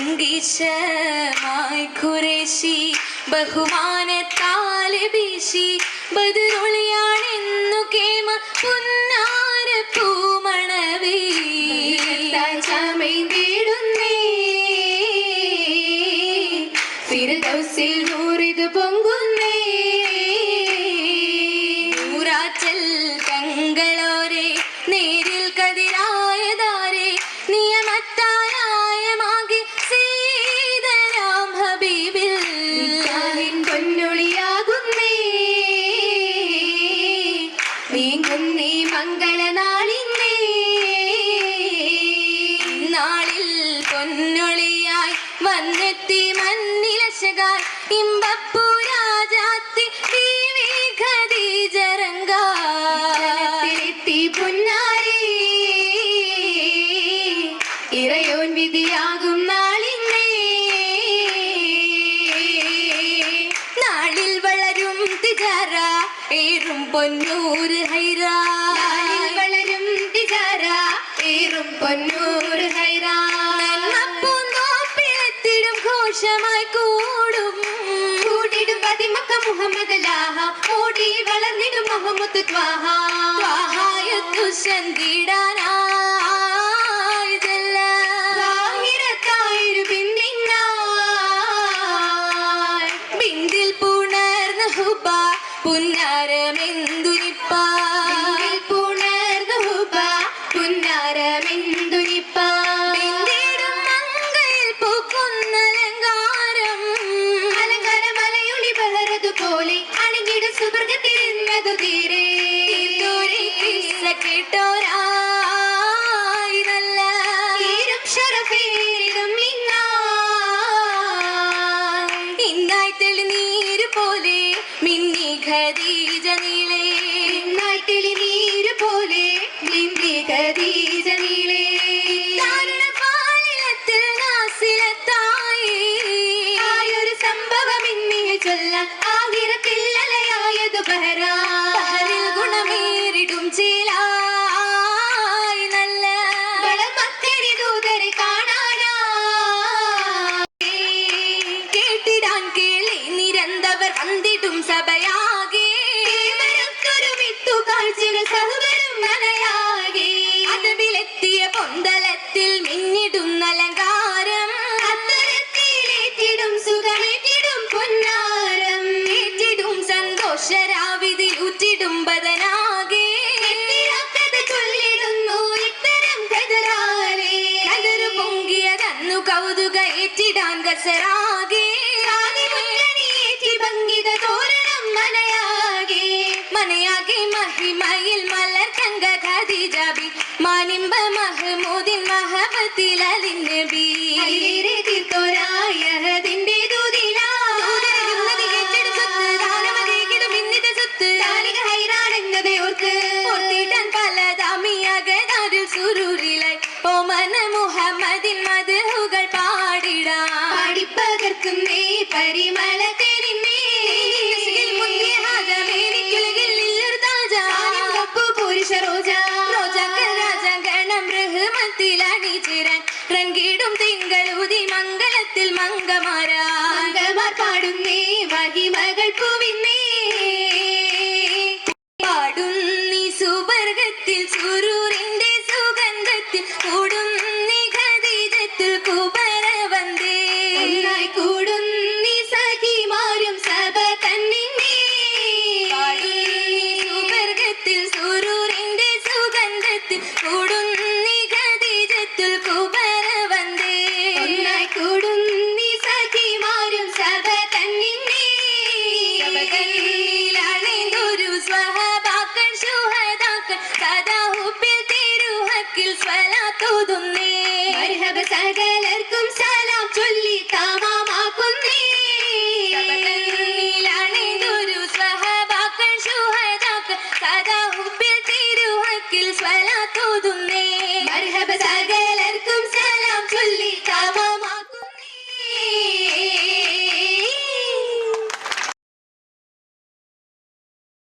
ചങ്കീശമായി ഖുറൈശി ബഹുമാനത്താൽ വീശി ബദറുളിയാണെന്നു കേമ പുന്നാര പൂമണവേ ചമൈന്തിടുന്നേ ഫിർദൗസിൽ നൂറിത് പൊങ്കുന്നേ നൂറാച്ചൽ തങ്ങളോരെ നേരിൽ കതിരായതാരെ നിയമത്താനായ മാകി സീതരാം ഹബീബിൽ പൊന്നൊളിയാകുന്നേ നീങ്ങുന്നേ മംഗളനാളിന്നേ നാളിൽ പൊന്നൊളിയായി വന്നെത്തി മന്നിലശകായി ഇമ്പപ്പൂ രാജാത്തി ബീവി ഖദീജ രംഗാത്തിലെത്തി പുന്നാരേ ഇറയോൻ വിധിയാകും നാളിന്നേ നാളിൽ വളരും തിജാര ഏറും പൊന്നൂർ ഹൈറ വളരും തിജാര ഏറും പൊന്നൂർ ഹൈറ പൂന്തോപ്പിലെത്തിടും ഘോഷമായി കൂടും കൂടിടും പതിമക്ക മുഹമ്മദ് ലാഹ ഓടി വളർന്നിടും മുഹമ്മദ് ത്വാഹ ത്വാഹായത്തു ചന്തിടാനായി ായിരത്തായൊരു ബിന്ദിനായി ബിന്ദിൽ പുണർന്ന ഹുബ പുന്നാരമെന്തുനിപ്പ പുണർന്ന ഹുബ പുന്നാരമെന്തുനിപ്പ ബിന്ദിടും മങ്കയിൽ പൂക്കുന്ന അലങ്കാരം അലങ്കാരം മലയൊളി ബഹറതുപോലെ അണിഞ്ഞിടും സുവർഗത്തിരുന്നതു തീരെ കേട്ടോരാ പോലെ മിന്നി ഖദീജ നീളേ തെളിനീര് പോലെ മിന്നി ഖദീജ നീളേ പാലിലത്തിൽ നാസിലത്തായി ആയൊരു സംഭവം ഇന്നിയെ ചൊല്ലാൻ ആഹിറത്തില്ലലയായതു ബഹറിൽ ഗുണമേറിടും ചേലായി നല്ല വളമത്തരി ദൂതരെ കാണാനായി കേട്ടിടാൻ കേളി നിരന്തവർ വന്നിടും സഭയാകെ ഒരുമിത്തു കാഴ്ചകൾ സഹവരും മനയാകെ അതവിലെത്തിയ പൊന്തലത്തിൽ മിന്നിടും അലങ്കാരം അത്തരത്തിലേറ്റിടും സുഖമേറ്റിടും പൊന്നാരം ഏറ്റിടും സന്തോഷരാവിതിൽ ഊറ്റിടും ബദനാകെ കഥ ചൊല്ലിടുന്നു ഇത്തരം കതറാരെ കതറു പൊങ്കിയതന്നു കൗതുക ഏറ്റിടാൻ ഗസറാകെ ഭംഗിത തോരണം മനയാകെ മനയാകെ മഹിമയിൽ മലർ തങ്ക ഖദീജബി മാനിമ്പ മഹ്മൂദിൻ മഹബത്തിൽ അലിനബി അലിരെ തീർത്തോരായ അതിന്റെ ദൂതിലാ ഓർത്തിട്ടാൻ പലതാമിയകതാരിൽ സുരൂരിലായി ഓമന മുഹമ്മദിൻ മദ്ഹുകൾ പാടിടാം പാടിപ്പകർക്കുന്നേ പരിമളത്തെ റങ്കിടും തിങ്കളുതി മംഗളത്തിൽ മംഗമാർ പാടുന്നേ മഹിമകൾ പൂവിന്നേ പാടുന്നീ സുവർഗത്തിൽ സുരൂരിന്റെ സുഗന്ധത്തിൽ കൂടുന്നീ ഖദീജത്തുൽ കുബറ വന്ദേ കൂടുന്നീ സഖിമാരും സഭ തന്നിന്നേ സുവർഗത്തിൽ സുരൂരിന്റെ സുഗന്ധത്തിൽ കൂടുന്നീ ഖദീജത്തുൽ കുബറ വന്ദേ കൂടുന്നീ സഖിമാരും സഭ തന്നിന്നേ സഭകളിലാണെന്തൊരു സ്വഹബാക്കൾ ശുഹദാക്കൾ സദാ ഹുബ്ബിൽ തിരുഹക്കിൽ സ്വലാത്തോതുന്നേ മർഹബ സകലർക്കും സലാം ചൊല്ലി തമാമാക്കുന്നേ സഭകളിലാണെന്തൊരു സ്വഹബാക്കൾ ശുഹദാക്കൾ സദാ ഹുബ്ബിൽ തിരുഹക്കിൽ സ്വലാത്തോതുന്നേ മർഹബ സകല